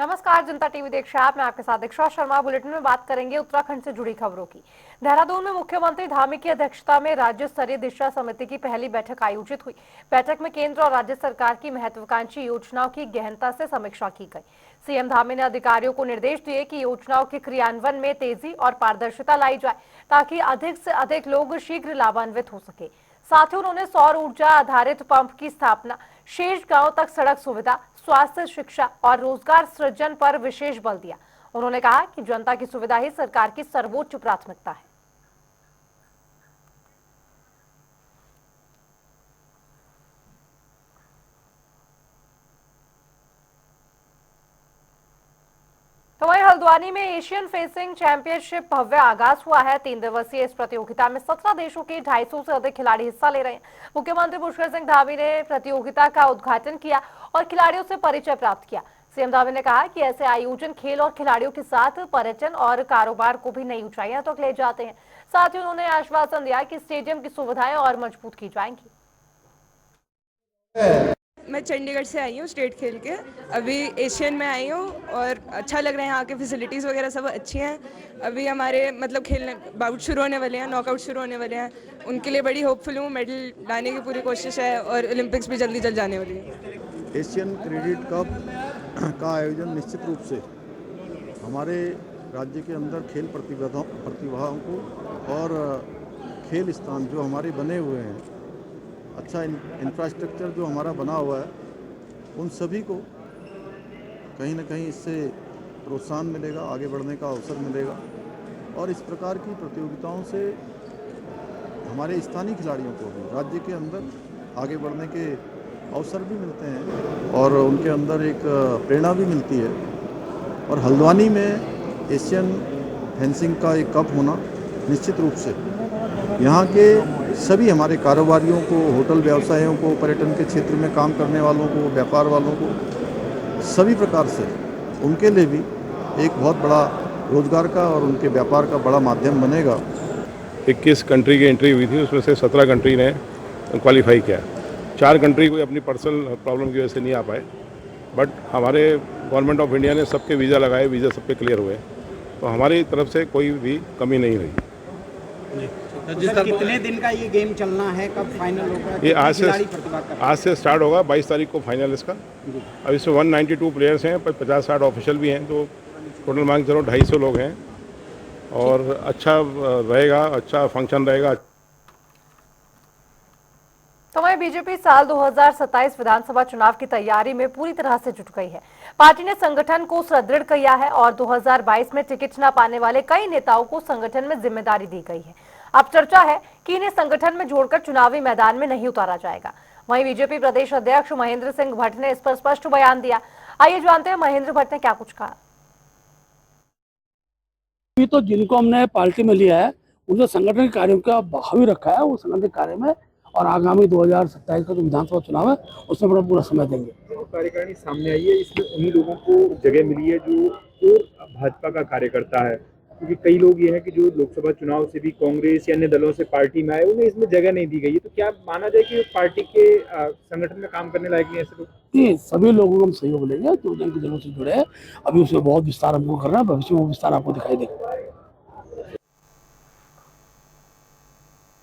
नमस्कार, जनता टीवी देख रहे हैं आप। मैं आपके साथ दीक्षा शर्मा। बुलेटिन में बात करेंगे उत्तराखंड से जुड़ी खबरों की। देहरादून में मुख्यमंत्री धामी की अध्यक्षता में राज्य स्तरीय दिशा समिति की पहली बैठक आयोजित हुई। बैठक में केंद्र और राज्य सरकार की महत्वाकांक्षी योजनाओं की गहनता से समीक्षा की गई। सीएम धामी ने अधिकारियों को निर्देश दिए कि योजनाओं के क्रियान्वयन में तेजी और पारदर्शिता लाई जाए, ताकि अधिक से अधिक लोग शीघ्र लाभान्वित हो सके। साथ ही उन्होंने सौर ऊर्जा आधारित पंप की स्थापना, शेष गांव तक सड़क सुविधा, स्वास्थ्य, शिक्षा और रोजगार सृजन पर विशेष बल दिया। उन्होंने कहा कि जनता की सुविधा ही सरकार की सर्वोच्च प्राथमिकता है। तो वहीं हल्द्वानी में एशियन फेंसिंग चैंपियनशिप भव्य आगाज हुआ है। 3 दिवसीय इस प्रतियोगिता में 17 देशों के 250 से अधिक खिलाड़ी हिस्सा ले रहे हैं। मुख्यमंत्री पुष्कर सिंह धामी ने प्रतियोगिता का उद्घाटन किया और खिलाड़ियों से परिचय प्राप्त किया। सीएम धामी ने कहा कि ऐसे आयोजन खेल और खिलाड़ियों के साथ पर्यटन और कारोबार को भी नई ऊंचाइयों तक ले जाते हैं। साथ ही उन्होंने आश्वासन दिया कि स्टेडियम की सुविधाएं और मजबूत की जाएंगी। मैं चंडीगढ़ से आई हूँ स्टेट खेल के। अभी एशियन में आई हूँ और अच्छा लग रहा है। यहाँ के फैसिलिटीज़ वगैरह सब अच्छी हैं। अभी हमारे मतलब खेलने बाउट शुरू होने वाले हैं, नॉकआउट शुरू होने वाले हैं। उनके लिए बड़ी होपफुल हूँ। मेडल लाने की पूरी कोशिश है और ओलंपिक्स भी जल्दी जल्द जाने वाली है। एशियन क्रेडिट कप का आयोजन निश्चित रूप से हमारे राज्य के अंदर खेल प्रतिभाओं को और खेल स्थान जो हमारे बने हुए हैं, अच्छा इंफ्रास्ट्रक्चर जो हमारा बना हुआ है, उन सभी को कहीं ना कहीं इससे प्रोत्साहन मिलेगा, आगे बढ़ने का अवसर मिलेगा। और इस प्रकार की प्रतियोगिताओं से हमारे स्थानीय खिलाड़ियों को भी राज्य के अंदर आगे बढ़ने के अवसर भी मिलते हैं और उनके अंदर एक प्रेरणा भी मिलती है। और हल्द्वानी में एशियन फेंसिंग का एक कप होना निश्चित रूप से यहाँ के सभी हमारे कारोबारियों को, होटल व्यवसायियों को, पर्यटन के क्षेत्र में काम करने वालों को, व्यापार वालों को, सभी प्रकार से उनके लिए भी एक बहुत बड़ा रोजगार का और उनके व्यापार का बड़ा माध्यम बनेगा। 21 कंट्री की एंट्री हुई थी, उसमें से 17 कंट्री ने क्वालिफाई किया। 4 कंट्री कोई अपनी पर्सनल प्रॉब्लम की वजह से नहीं आ पाए, बट हमारे गवर्नमेंट ऑफ इंडिया ने सबके वीज़ा लगाए, वीज़ा सबके क्लियर हुए, तो हमारी तरफ से कोई भी कमी नहीं हुई। सर, कितने दिन का ये गेम चलना है, कब फाइनल होगा? ये आज से स्टार्ट होगा, 22 तारीख को फाइनल इसका। अब इसमें 192 प्लेयर्स हैं, पर 50-60 ऑफिशियल भी हैं, तो टोटल मान के चलो 250 लोग हैं और अच्छा रहेगा, अच्छा फंक्शन रहेगा। तो वहीं बीजेपी साल 2027 विधानसभा चुनाव की तैयारी में पूरी तरह से जुट गई है। पार्टी ने संगठन को सुदृढ़ किया है और 2022 में टिकट न पाने वाले कई नेताओं को संगठन में जिम्मेदारी दी गई है। अब चर्चा है कि इन्हें संगठन में जोड़कर चुनावी मैदान में नहीं उतारा जाएगा। वहीं बीजेपी प्रदेश अध्यक्ष महेंद्र सिंह भट्ट ने इस पर स्पष्ट बयान दिया। आइए जानते हैं महेंद्र भट्ट ने क्या कुछ कहा। तो जिनको हमने पार्टी में लिया है उनसे संगठन के कार्यों का हावी रखा है, वो संगठन कार्य में और आगामी 2027 का जो विधानसभा चुनाव है उसमें बड़ा पूरा समय देंगे। तो कार्यकारिणी सामने आई है, इसमें उन्हीं लोगों को जगह मिली है जो भाजपा का कार्यकर्ता है, क्योंकि कई लोग ये हैं कि जो लोकसभा चुनाव से भी कांग्रेस या अन्य दलों से पार्टी में आए, उन्हें इसमें जगह नहीं दी गई है। तो क्या माना जाए कि पार्टी के संगठन में काम करने लायक नहीं ऐसे लोग? नहीं, सभी लोगों को हम सहयोग लेंगे जो जिनकी दलों से जुड़े हैं। अभी उसमें बहुत विस्तार हमको करना है, भविष्य में वो विस्तार आपको दिखाई देगा।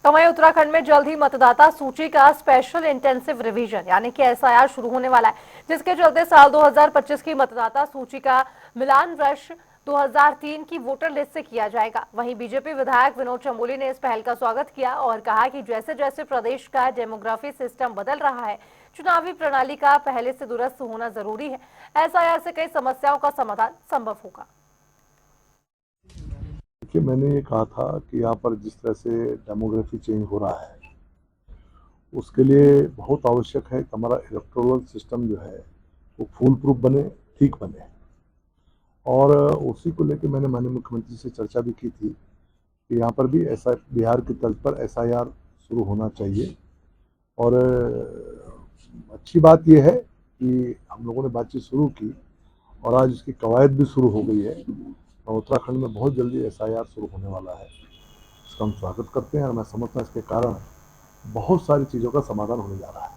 तो वहीं उत्तराखंड में जल्द ही मतदाता सूची का स्पेशल इंटेंसिव रिवीजन यानी कि एसआईआर शुरू होने वाला है, जिसके चलते साल 2025 की मतदाता सूची का मिलान वर्ष 2003 की वोटर लिस्ट से किया जाएगा। वहीं बीजेपी विधायक विनोद चमोली ने इस पहल का स्वागत किया और कहा कि जैसे जैसे प्रदेश का डेमोग्राफी सिस्टम बदल रहा है, चुनावी प्रणाली का पहले से दुरुस्त होना जरूरी है। एसआईआर से कई समस्याओं का समाधान संभव होगा। कि मैंने ये कहा था कि यहाँ पर जिस तरह से डेमोग्राफी चेंज हो रहा है, उसके लिए बहुत आवश्यक है कि हमारा इलेक्टोरल सिस्टम जो है वो फूल प्रूफ बने, ठीक बने। और उसी को लेकर मैंने माननीय मुख्यमंत्री से चर्चा भी की थी कि यहाँ पर भी ऐसा बिहार की तर्ज पर एसआईआर शुरू होना चाहिए। और अच्छी बात यह है कि हम लोगों ने बातचीत शुरू की और आज उसकी कवायद भी शुरू हो गई है और उत्तराखंड में बहुत जल्दी एसआईआर शुरू होने वाला है। इसका हम स्वागत करते हैं और मैं समझता हूँ इसके कारण बहुत सारी चीज़ों का समाधान होने जा रहा है।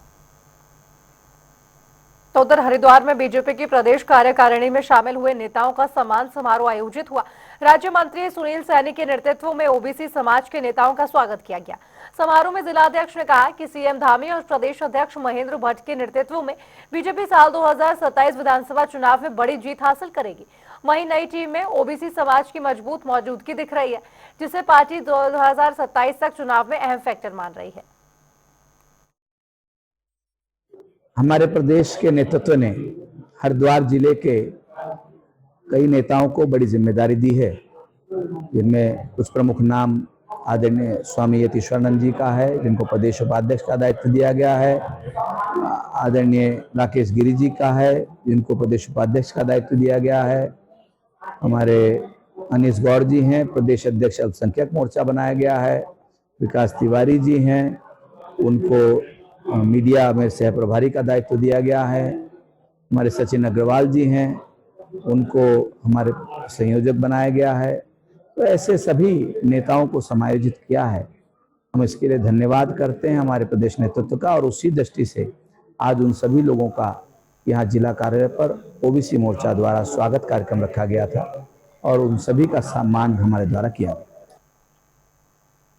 तो उधर हरिद्वार में बीजेपी की प्रदेश कार्यकारिणी में शामिल हुए नेताओं का सम्मान समारोह आयोजित हुआ। राज्य मंत्री सुनील सैनी के नेतृत्व में ओबीसी समाज के नेताओं का स्वागत किया गया। समारोह में जिलाध्यक्ष ने कहा कि सीएम धामी और प्रदेश अध्यक्ष महेंद्र भट्ट के नेतृत्व में बीजेपी साल 2027 विधानसभा चुनाव में बड़ी जीत हासिल करेगी। वहीं नई टीम में ओबीसी समाज की मजबूत मौजूदगी दिख रही है, जिसे पार्टी 2027 तक चुनाव में अहम फैक्टर मान रही है। हमारे प्रदेश के नेतृत्व ने हरिद्वार जिले के कई नेताओं को बड़ी जिम्मेदारी दी है, जिनमें कुछ प्रमुख नाम आदरणीय स्वामी यतीश्वरानंद जी का है, जिनको प्रदेश उपाध्यक्ष का दायित्व दिया गया है। आदरणीय राकेश गिरी जी का है, जिनको प्रदेश उपाध्यक्ष का दायित्व दिया गया है। हमारे अनीश गौड़ जी हैं, प्रदेश अध्यक्ष अल्पसंख्यक मोर्चा बनाया गया है। विकास तिवारी जी हैं, उनको मीडिया में सह प्रभारी का दायित्व दिया गया है। हमारे सचिन अग्रवाल जी हैं, उनको हमारे संयोजक बनाया गया है। तो ऐसे सभी नेताओं को समायोजित किया है। हम इसके लिए धन्यवाद करते हैं हमारे प्रदेश नेतृत्व का, और उसी दृष्टि से आज उन सभी लोगों का यहाँ जिला कार्यालय पर ओबीसी मोर्चा द्वारा स्वागत कार्यक्रम रखा गया था और उन सभी का सम्मान हमारे द्वारा किया गया।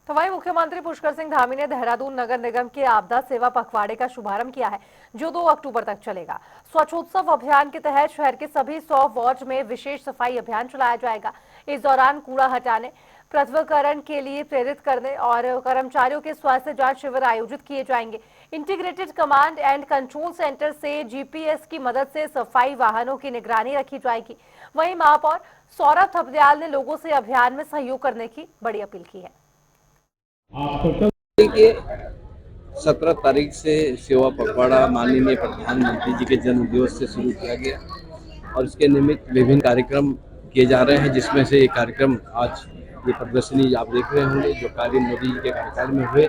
तो वहीं मुख्यमंत्री पुष्कर सिंह धामी ने देहरादून नगर निगम के आपदा सेवा पखवाड़े का शुभारंभ किया है, जो 2 अक्टूबर तक चलेगा। स्वच्छोत्सव अभियान के तहत शहर के सभी 100 वार्ड में विशेष सफाई अभियान चलाया जाएगा। इस दौरान कूड़ा हटाने, पृथक्करण के लिए प्रेरित करने और कर्मचारियों के स्वास्थ्य जांच शिविर आयोजित किए जाएंगे। Integrated command and control centre से जीपीएस की मदद से सफाई वाहनों की निगरानी रखी जाएगी। वहीं महापौर सौरभ थपलियाल ने लोगों से अभियान में सहयोग करने की बड़ी अपील की है। 17 तारीख से सेवा पखवाड़ा माननीय प्रधानमंत्री जी के जन्म दिवस से शुरू किया गया और इसके निमित्त विभिन्न कार्यक्रम किए जा रहे हैं, जिसमें से एक कार्यक्रम आज ये प्रदर्शनी आप देख रहे होंगे, जो कार्य मोदी जी के कार्यकाल में हुए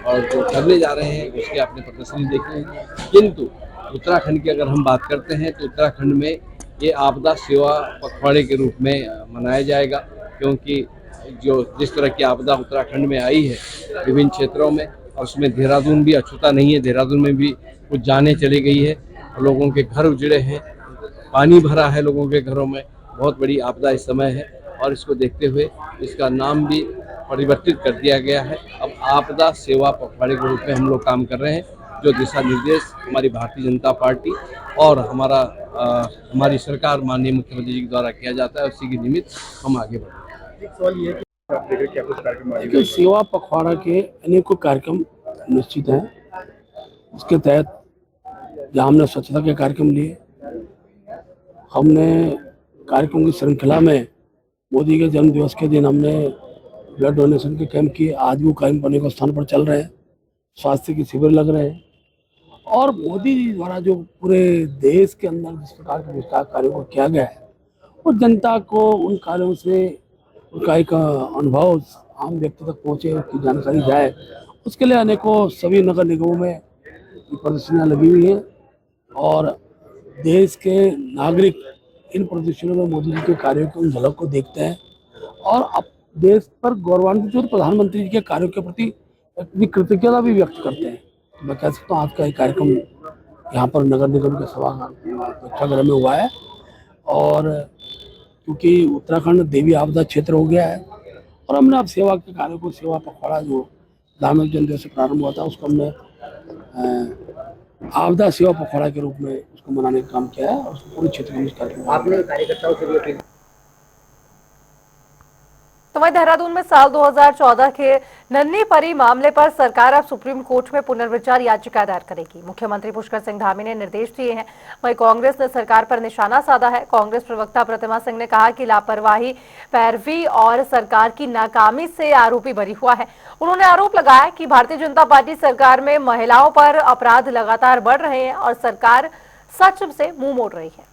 और जो करने जा रहे हैं उसके आपने प्रदर्शनी देखी है। किंतु उत्तराखंड की अगर हम बात करते हैं तो उत्तराखंड में ये आपदा सेवा पखवाड़े के रूप में मनाया जाएगा, क्योंकि जो जिस तरह की आपदा उत्तराखंड में आई है विभिन्न क्षेत्रों में, और उसमें देहरादून भी अछूता नहीं है। देहरादून में भी कुछ जानें चली गई है, लोगों के घर उजड़े हैं, पानी भरा है लोगों के घरों में, बहुत बड़ी आपदा इस समय है। और इसको देखते हुए इसका नाम भी परिवर्तित कर दिया गया है। अब आपदा सेवा पखवाड़े के रूप में हम लोग काम कर रहे हैं, जो दिशा निर्देश हमारी भारतीय जनता पार्टी और हमारी सरकार माननीय मुख्यमंत्री जी के द्वारा किया जाता है, उसी के निमित्त हम आगे बढ़ रहे हैं। देखिए, सेवा पखवाड़ा के अनेकों कार्यक्रम निश्चित हैं। इसके तहत जहाँ हमने स्वच्छता के कार्यक्रम लिए, हमने कार्यक्रम की श्रृंखला में मोदी के जन्म दिवस के दिन हमने ब्लड डोनेशन के कैंप किए। आज वो कैंप अनेकों स्थान पर चल रहे हैं, स्वास्थ्य के शिविर लग रहे हैं। और मोदी जी द्वारा जो पूरे देश के अंदर जिस प्रकार के विकास कार्यों को किया गया है, वो जनता को उन कार्यों से उनका एक अनुभव आम व्यक्ति तक पहुँचे, उसकी जानकारी जाए, उसके लिए अनेकों सभी नगर निगमों में प्रदर्शनियाँ लगी हुई हैं। और देश के नागरिक इन प्रदर्शनियों में मोदी जी के कार्यों की उन झलक को देखते हैं और अब देश पर गौरवान्वित जो प्रधानमंत्री जी के कार्यों के प्रति अपनी कृतज्ञता भी व्यक्त करते हैं। मैं कह सकता हूँ आज का एक कार्यक्रम यहाँ पर नगर निगम के प्रेक्षागृह में हुआ है, और क्योंकि उत्तराखंड देवी आपदा क्षेत्र हो गया है और हमने अब सेवा के कार्यों को, सेवा पखवाड़ा जो प्रधानमंत्री जन्म दिवस से प्रारंभ हुआ था, उसको हमने आपदा सेवा पखवाड़ा के रूप में उसको मनाने का काम किया है और उसको पूरे क्षेत्र में कार्यक्रम आपने कार्यकर्ताओं से भी अपील। तो वहीं देहरादून में साल 2014 के नन्ही परी मामले पर सरकार अब सुप्रीम कोर्ट में पुनर्विचार याचिका दायर करेगी। मुख्यमंत्री पुष्कर सिंह धामी ने निर्देश दिए हैं। वहीं कांग्रेस ने सरकार पर निशाना साधा है। कांग्रेस प्रवक्ता प्रतिमा सिंह ने कहा कि लापरवाही, पैरवी और सरकार की नाकामी से आरोपी बरी हुआ है। उन्होंने आरोप लगाया कि भारतीय जनता पार्टी सरकार में महिलाओं पर अपराध लगातार बढ़ रहे हैं और सरकार सच से मुंह मोड़ रही है।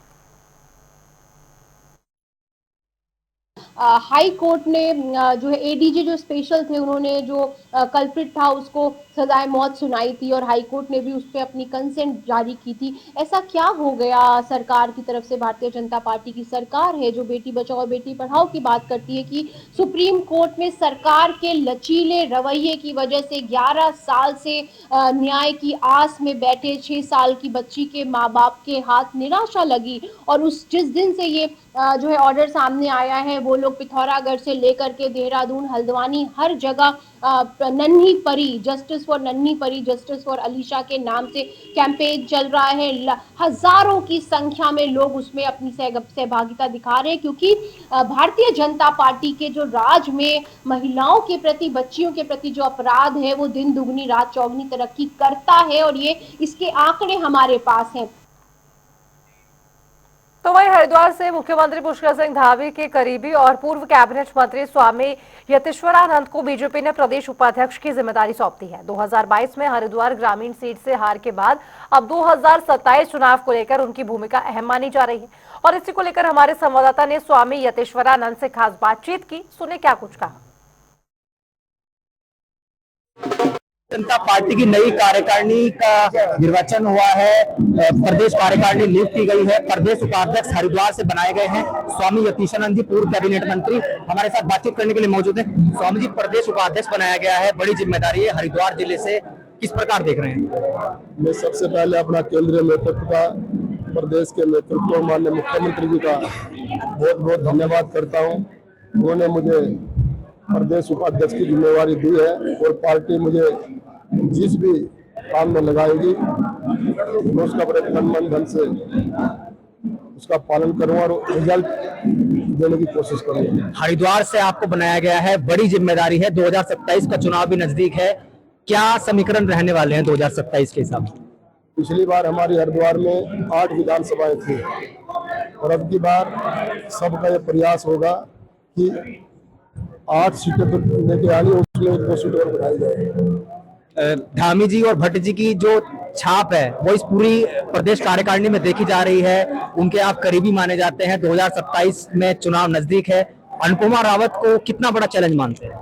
हाई कोर्ट ने जो है एडीजी जो स्पेशल थे उन्होंने जो कल्प्रिट था उसको सजाए मौत सुनाई थी और हाई कोर्ट ने भी उस पर अपनी कंसेंट जारी की थी। ऐसा क्या हो गया सरकार की तरफ से, भारतीय जनता पार्टी की सरकार है जो बेटी बचाओ बेटी पढ़ाओ की बात करती है, कि सुप्रीम कोर्ट में सरकार के लचीले रवैये की वजह से 11 साल से न्याय की आस में बैठे 6 साल की बच्ची के माँ बाप के हाथ निराशा लगी और जिस दिन से ये जो है ऑर्डर सामने आया है वो लोग पिथौरागढ़ से लेकर के देहरादून, हल्द्वानी, हर जगह नन्ही परी, जस्टिस फॉर नन्ही परी, जस्टिस फॉर अलीशा के नाम से कैंपेन चल रहा है। हजारों की संख्या में लोग उसमें अपनी सहभागिता दिखा रहे हैं, क्योंकि भारतीय जनता पार्टी के जो राज में महिलाओं के प्रति, बच्चियों के प्रति जो अपराध है वो दिन दुगनी रात चौगनी तरक्की करता है और ये इसके आंकड़े हमारे पास हैं। तो वहीं हरिद्वार से मुख्यमंत्री पुष्कर सिंह धामी के करीबी और पूर्व कैबिनेट मंत्री स्वामी यतीश्वरानंद को बीजेपी ने प्रदेश उपाध्यक्ष की जिम्मेदारी सौंप दी है। 2022 में हरिद्वार ग्रामीण सीट से हार के बाद अब 2027 चुनाव को लेकर उनकी भूमिका अहम मानी जा रही है और इसी को लेकर हमारे संवाददाता ने स्वामी यतीश्वरानंद से खास बातचीत की। सुने क्या कुछ कहा। जनता पार्टी की नई कार्यकारिणी का निर्वाचन हुआ है, प्रदेश कार्यकारिणी नियुक्त की गई है। प्रदेश उपाध्यक्ष हरिद्वार से बनाए गए हैं स्वामी यतीश्वरानंद जी, पूर्व कैबिनेट मंत्री, हमारे साथ बातचीत करने के लिए मौजूद हैं। स्वामी जी, प्रदेश उपाध्यक्ष बनाया गया है, बड़ी जिम्मेदारी है, हरिद्वार जिले से किस प्रकार देख रहे हैं? मैं सबसे पहले अपना केंद्रीय नेतृत्व का, प्रदेश के नेतृत्व, माननीय मुख्यमंत्री जी का बहुत बहुत धन्यवाद करता हूँ। उन्होंने मुझे प्रदेश उपाध्यक्ष की जिम्मेवारी दी है और पार्टी मुझे जिस भी काम में लगाएगी मैं उसका बड़े तन मन धन से उसका पालन करूंगा और रिजल्ट देने की कोशिश करूंगा। हरिद्वार से आपको बनाया गया है, बड़ी जिम्मेदारी है, 2027 का चुनाव भी नजदीक है, क्या समीकरण रहने वाले हैं 2027 के हिसाब से? पिछली बार हमारी हरिद्वार में 8 विधानसभाएं थी और अब की बार सबका ये प्रयास होगा कि 8 सीटें तो लेके आनी, उसमें 2 सीटें और बढ़ाई जाएगी। धामी जी और भट्ट जी की जो छाप है वो इस पूरी प्रदेश कार्यकारिणी में देखी जा रही है, उनके आप करीबी माने जाते हैं। 2027 में चुनाव नजदीक है, अनुपमा रावत को कितना बड़ा चैलेंज मानते हैं?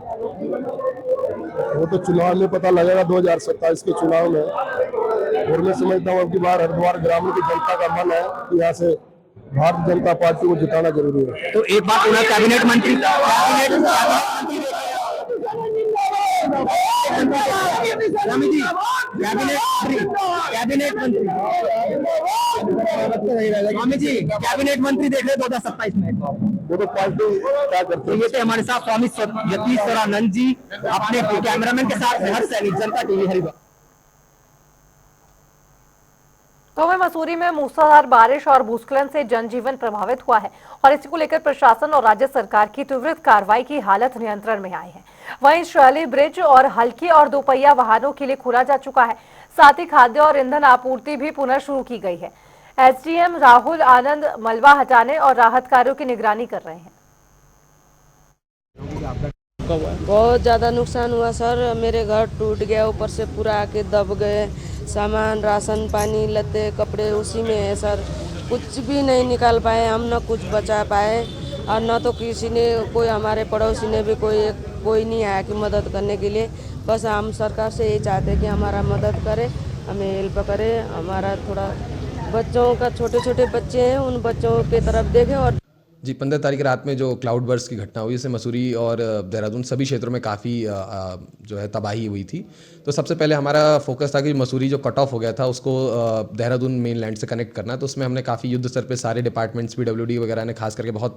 वो तो चुनाव में पता लगेगा 2027 के चुनाव में, और मैं समझता हूँ अब की बार हरिद्वार ग्रामीण की जनता का मन है कि यहाँ से भारतीय जनता पार्टी को जिताना जरूरी है। तो एक बात पूरा कैबिनेट मंत्री कैबिनेट मंत्री देख रहे 2027 में, वो तो पार्टी क्या करती है। ये थे हमारे साथ स्वामी यतीश्वरानंद जी, अपने कैमरामैन के साथ हर सैनिक, जनता टीवी हरिद्वार। तो वहीं मसूरी में मूसलाधार बारिश और भूस्खलन से जनजीवन प्रभावित हुआ है और इसी को लेकर प्रशासन और राज्य सरकार की त्वरित कार्रवाई की हालत नियंत्रण में आई है। वहीं शैली ब्रिज और हल्की और दोपहिया वाहनों के लिए खोला जा चुका है, साथ ही खाद्य और ईंधन आपूर्ति भी पुनः शुरू की गई है। एसडीएम राहुल आनंद मलबा हटाने और राहत कार्यों की निगरानी कर रहे हैं। बहुत ज़्यादा नुकसान हुआ सर, मेरे घर टूट गया, ऊपर से पूरा आके दब गए, सामान, राशन पानी, लत्ते, कपड़े उसी में है सर, कुछ भी नहीं निकाल पाए हम, न कुछ बचा पाए और न तो किसी ने, कोई हमारे पड़ोसी ने भी कोई नहीं आया कि मदद करने के लिए। बस हम सरकार से यही चाहते हैं कि हमारा मदद करे, हमें हेल्प करे, हमारा थोड़ा बच्चों का, छोटे छोटे बच्चे हैं उन बच्चों की तरफ देखें। और जी 15 तारीख रात में जो क्लाउड बर्स्ट की घटना हुई, इससे मसूरी और देहरादून सभी क्षेत्रों में काफ़ी जो है तबाही हुई थी। तो सबसे पहले हमारा फोकस था कि मसूरी जो कट ऑफ हो गया था उसको देहरादून मेन लैंड से कनेक्ट करना। तो उसमें हमने काफ़ी युद्ध स्तर पे सारे डिपार्टमेंट्स, PWD वगैरह ने खास करके बहुत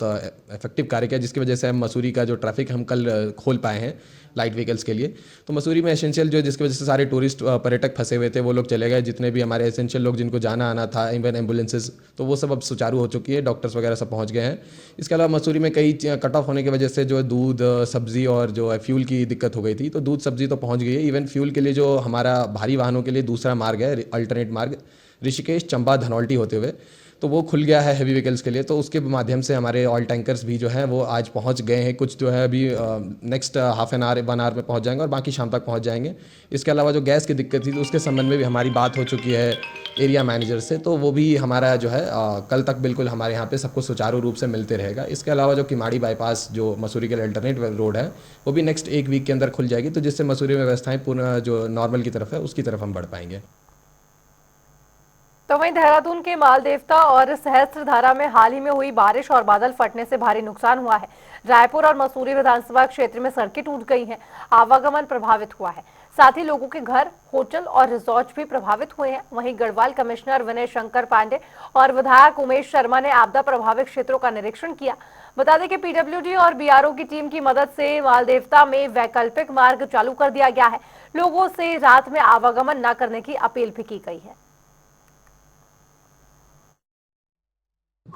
इफेक्टिव कार्य किया, जिसकी वजह से हम मसूरी का जो ट्रैफिक हम कल खोल पाए हैं लाइट व्हीकल्स के लिए। तो मसूरी में एसेंशियल जो, जिसकी वजह से सारे टूरिस्ट पर्यटक फंसे हुए थे वो लोग चले गए, जितने भी हमारे एसेंशियल लोग जिनको जाना आना था, इवन एम्बुलेंसेज, तो वो सब अब सुचारू हो चुकी है, डॉक्टर्स वगैरह सब पहुंच गए हैं। इसके अलावा मसूरी में कई कट ऑफ होने की वजह से जो दूध, सब्जी और जो है फ्यूल की दिक्कत हो गई थी, तो दूध सब्जी तो पहुंच गई है। इवन फ्यूल के लिए जो हमारा भारी वाहनों के लिए दूसरा मार्ग है, अल्टरनेट मार्ग ऋषिकेश, चंबा, धनौल्टी होते हुए, तो वो खुल गया है हेवी व्हीकल्स के लिए। तो उसके माध्यम से हमारे ऑयल टैंकर्स भी जो हैं वो आज पहुंच गए हैं, कुछ जो है अभी next half an hour 1 hour में पहुंच जाएंगे और बाकी शाम तक पहुंच जाएंगे। इसके अलावा जो गैस की दिक्कत थी तो उसके संबंध में भी हमारी बात हो चुकी है एरिया मैनेजर से, तो वो भी हमारा जो है कल तक बिल्कुल हमारे यहाँ पे सबको सुचारू रूप से मिलते रहेगा। इसके अलावा जो किमाड़ी बाईपास जो मसूरी के लिए अल्टरनेट रोड है वो भी नेक्स्ट एक वीक के अंदर खुल जाएगी, तो जिससे मसूरी में व्यवस्थाएं पूर्ण जो नॉर्मल की तरफ है उसकी तरफ हम बढ़ पाएंगे। तो वहीं देहरादून के मालदेवता और सहस्त्रधारा में हाल ही में हुई बारिश और बादल फटने से भारी नुकसान हुआ है। रायपुर और मसूरी विधानसभा क्षेत्र में सड़कें टूट गई हैं, आवागमन प्रभावित हुआ है, साथ ही लोगों के घर, होटल और रिजॉर्ट भी प्रभावित हुए हैं। वहीं गढ़वाल कमिश्नर विनय शंकर पांडे और विधायक उमेश शर्मा ने आपदा प्रभावित क्षेत्रों का निरीक्षण किया। बता दें कि पीडब्ल्यूडी और बीआरओ की टीम की मदद से मालदेवता में वैकल्पिक मार्ग चालू कर दिया गया है। लोगों से रात में आवागमन न करने की अपील भी की गई है।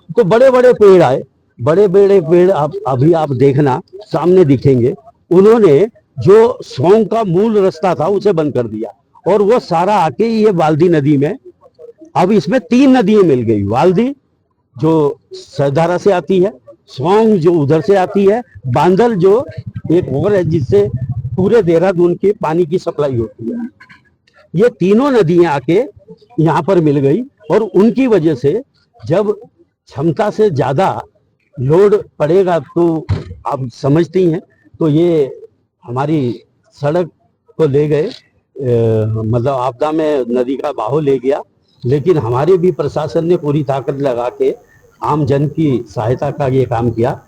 तो बड़े बड़े पेड़ आए, बड़े बड़े पेड़ अभी आप देखना सामने दिखेंगे। उन्होंने जो सौंग का मूल रास्ता था उसे बंद कर दिया और वो सारा आके ये वाल्दी नदी में, अब इसमें 3 नदियां मिल गई। वाल्दी जो सरधारा से आती है, सौंग जो उधर से आती है, बांदल जो एक और है जिससे पूरे देहरादून के पानी की सप्लाई होती है। ये तीनों नदियां आके यहाँ पर मिल गई और उनकी वजह से जब क्षमता से ज्यादा लोड पड़ेगा तो आप समझती हैं, तो ये हमारी सड़क को ले गए, मतलब आपदा में नदी का बहाव ले गया। लेकिन हमारे भी प्रशासन ने पूरी ताकत लगा के आम जन की सहायता का ये काम किया।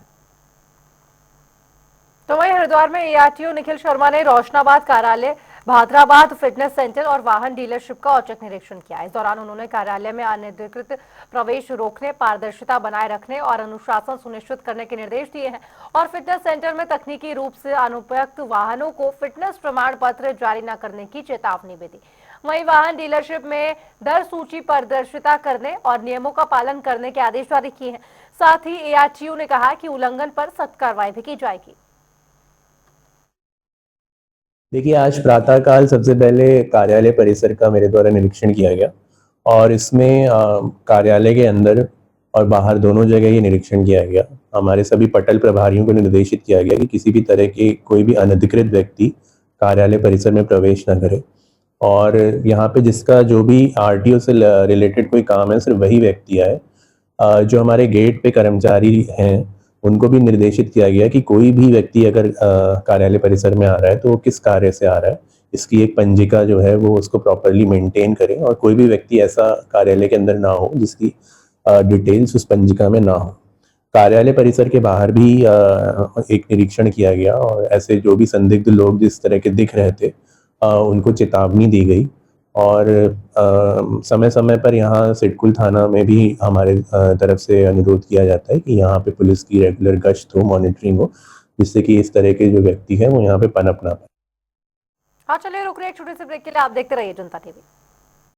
तो वहीं हरिद्वार में एआरटीओ निखिल शर्मा ने रोशनाबाद कार्यालय, भादराबाद फिटनेस सेंटर और वाहन डीलरशिप का औचक निरीक्षण किया। इस दौरान उन्होंने कार्यालय में अनधिकृत प्रवेश रोकने, पारदर्शिता बनाए रखने और अनुशासन सुनिश्चित करने के निर्देश दिए हैं और फिटनेस सेंटर में तकनीकी रूप से अनुपयुक्त वाहनों को फिटनेस प्रमाण पत्र जारी न करने की चेतावनी भी दी। वहीं वाहन डीलरशिप में दर सूची पारदर्शिता करने और नियमों का पालन करने के आदेश जारी किए हैं। साथ ही एआरटीओ ने कहा कि उल्लंघन पर सख्त कार्रवाई भी की जाएगी। देखिए, आज प्रातःकाल सबसे पहले कार्यालय परिसर का मेरे द्वारा निरीक्षण किया गया और इसमें कार्यालय के अंदर और बाहर दोनों जगह ये निरीक्षण किया गया। हमारे सभी पटल प्रभारियों को निर्देशित किया गया कि किसी भी तरह के कोई भी अनधिकृत व्यक्ति कार्यालय परिसर में प्रवेश न करे और यहाँ पे जिसका जो भी आरटीओ से रिलेटेड कोई काम है सिर्फ वही व्यक्ति आए। जो हमारे गेट पे कर्मचारी हैं उनको भी निर्देशित किया गया कि कोई भी व्यक्ति अगर कार्यालय परिसर में आ रहा है तो वो किस कार्य से आ रहा है, इसकी एक पंजिका जो है वो उसको प्रॉपरली मेंटेन करें और कोई भी व्यक्ति ऐसा कार्यालय के अंदर ना हो जिसकी डिटेल्स उस पंजिका में ना हो। कार्यालय परिसर के बाहर भी एक निरीक्षण किया गया और ऐसे जो भी संदिग्ध लोग जिस तरह के दिख रहे थे उनको चेतावनी दी गई और समय समय पर यहाँ सिडकुल थाना में भी हमारे तरफ से अनुरोध किया जाता है कि यहाँ पे पुलिस की रेगुलर गश्त हो, मॉनिटरिंग हो, जिससे कि इस तरह के जो व्यक्ति हैं वो यहाँ पे पनप ना पाए। हाँ, चलिए रुक रहे एक छोटे से ब्रेक के लिए। आप देखते रहिए जनता टीवी।